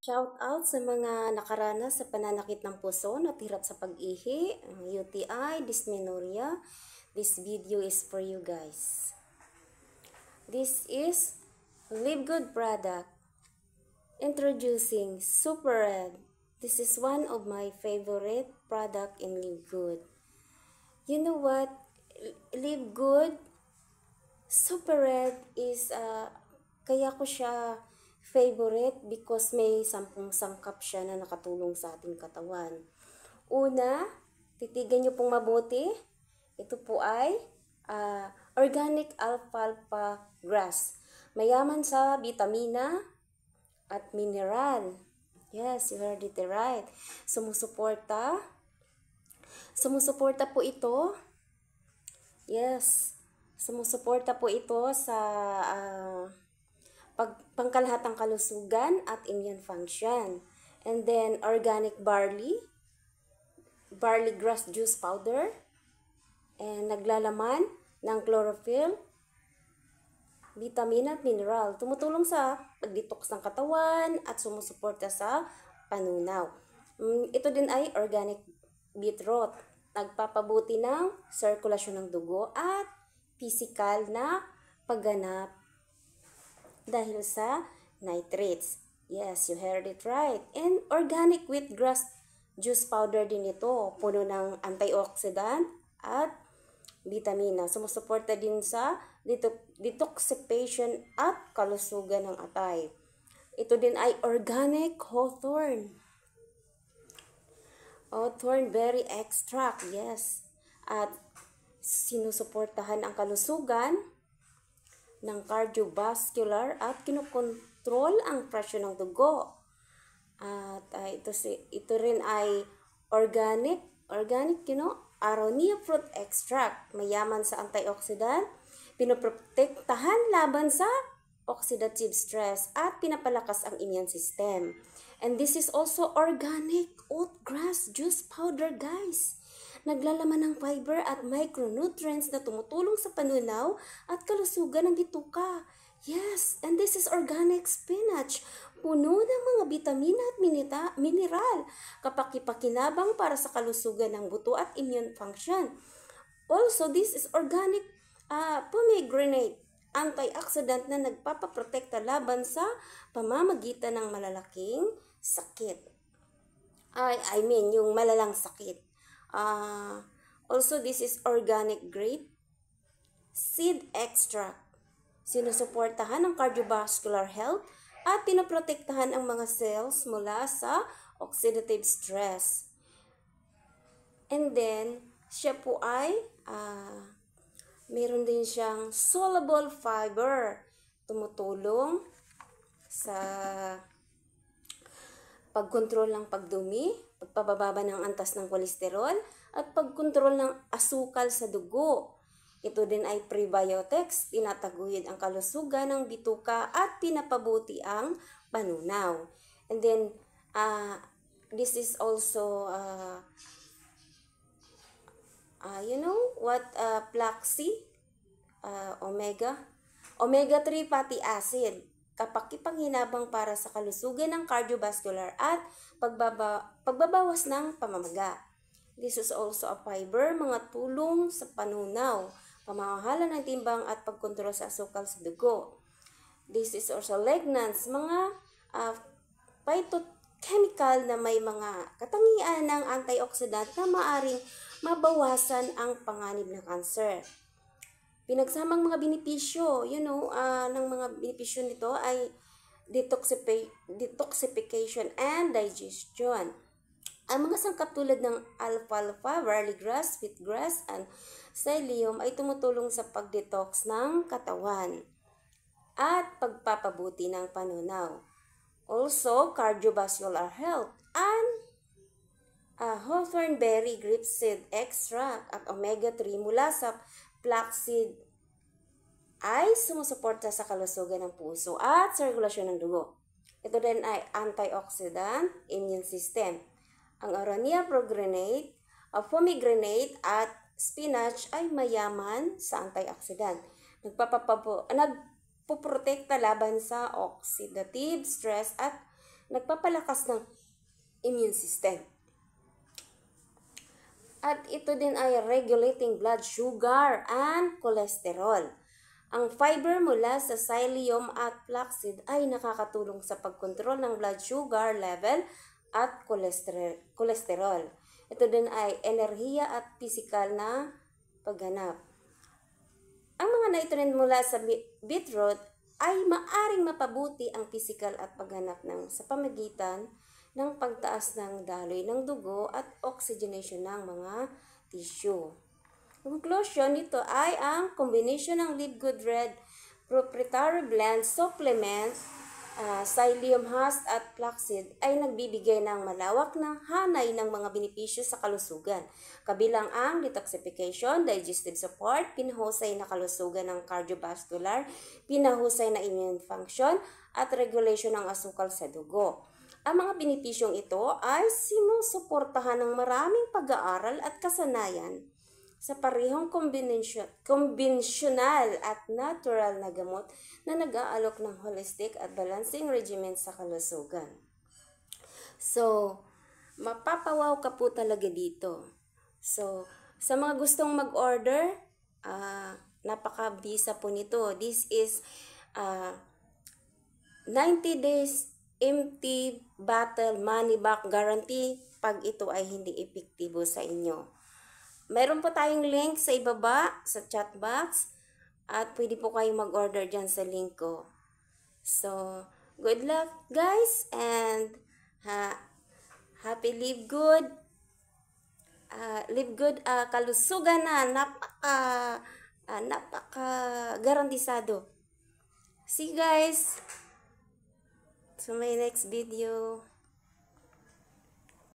Shout out sa mga nakaranas sa pananakit ng puso at hirap sa pag-ihi, UTI, dysmenorrhea. This video is for you guys. This is Live Good product. Introducing Super Red. This is one of my favorite product in Live Good. You know what? Live Good Super Red is kaya ko siya favorite because may 10 sangkap siya na nakatulong sa ating katawan. Una, titigan nyo pong mabuti. Ito po ay organic alfalfa grass. Mayaman sa vitamina at mineral. Yes, you heard it right. Sumusuporta po ito. Yes, sumusuporta po ito sa pangkalahatang kalusugan at immune function. And then, organic barley grass juice powder, and naglalaman ng chlorophyll, vitamin at mineral. Tumutulong sa pag-detox ng katawan at sumusuporta sa panunaw. Ito din ay organic beetroot. Nagpapabuti ng sirkulasyon ng dugo at physical na pagganap dahil sa nitrates. Yes, you heard it right. And organic wheatgrass juice powder din ito. Puno ng antioxidant at vitamina. Sumusuporta din sa detoxification at kalusugan ng atay. Ito din ay organic hawthorn berry extract. Yes. At sinusuportahan ang kalusugan ng cardiovascular at kinokontrol ang presyon ng dugo. At ito rin ay organic, aronia fruit extract. Mayaman sa antioxidant, pinoprotektahan laban sa oxidative stress at pinapalakas ang immune system. And this is also organic oatgrass juice powder, guys. Naglalaman ng fiber at micronutrients na tumutulong sa panunaw at kalusugan ng bituka. Yes, and this is organic spinach. Puno ng mga vitamina at mineral, kapaki-pakinabang para sa kalusugan ng buto at immune function. Also, this is organic pomegranate, antioxidant na nagpapaprotekta laban sa pamamagitan ng malalaking sakit. Yung malalang sakit. Also, this is organic grape seed extract. Sinusuportahan ang cardiovascular health at pinoprotektahan ang mga cells mula sa oxidative stress. And then, siya po ay meron din siyang soluble fiber. Tumutulong sa pagkontrol ng pagdumi, pagpababa ng antas ng kolesterol, at pagkontrol ng asukal sa dugo. Ito din ay prebiotics, tinataguyod ang kalusugan ng bituka at pinapabuti ang panunaw. And then, this is also, flaxi, omega 3 fatty acid, kapaki-panghinabang para sa kalusugan ng cardiovascular at pagbabawas ng pamamaga. This is also a fiber, mga tulong sa panunaw, pamamahala ng timbang at pagkontrol sa asukal sa dugo. This is also lignans, mga phytochemical na may mga katangian ng antioxidant na maaring mabawasan ang panganib ng cancer. Pinagsamang mga benepisyo, ng mga benepisyo nito ay detoxification and digestion. Ang mga sangkap tulad ng alfalfa, barley grass, wheatgrass, and psyllium ay tumutulong sa pag-detox ng katawan at pagpapabuti ng panunaw. Also, cardiovascular health and hawthorn berry grape seed extract at omega 3 mula sa flaxseed ay sumusuporta sa kalusugan ng puso at sirkulasyon ng dugo. Ito din ay antioxidant, immune system. Ang aronia pomegranate at spinach ay mayaman sa antioxidant. Nagpoprotekta laban sa oxidative stress at nagpapalakas ng immune system. At ito din ay regulating blood sugar and cholesterol. Ang fiber mula sa psyllium at flaxseed ay nakakatulong sa pagkontrol ng blood sugar level at cholesterol. Ito din ay enerhiya at pisikal na pagganap. Ang mga nutrient mula sa beetroot ay maaring mapabuti ang pisikal at pagganap sa pamagitan ng pagtaas ng daloy ng dugo at oxygenation ng mga tissue. Conclusion nito ay ang combination ng Live Good Red proprietary blend supplement, psyllium husk at flaxseed ay nagbibigay ng malawak na hanay ng mga benepisyo sa kalusugan. Kabilang ang detoxification, digestive support, pinahusay na kalusugan ng cardiovascular, pinahusay na immune function, at regulation ng asukal sa dugo. Ang mga benepisyong ito ay sinusuportahan ng maraming pag-aaral at kasanayan sa parehong konbensyonal at natural na gamot na nag-aalok ng holistic at balancing regimen sa kalusugan. So, mapapawaw ka po talaga dito. So, sa mga gustong mag-order, napakabisa po nito. This is 90 days empty bottle money back guarantee pag ito ay hindi epektibo sa inyo. Meron po tayong link sa ibaba sa chat box at pwede po kayong mag-order dyan sa link ko. So, good luck guys and happy live good. Live good, kalusugan na napaka garantisado. See you guys. So my next video.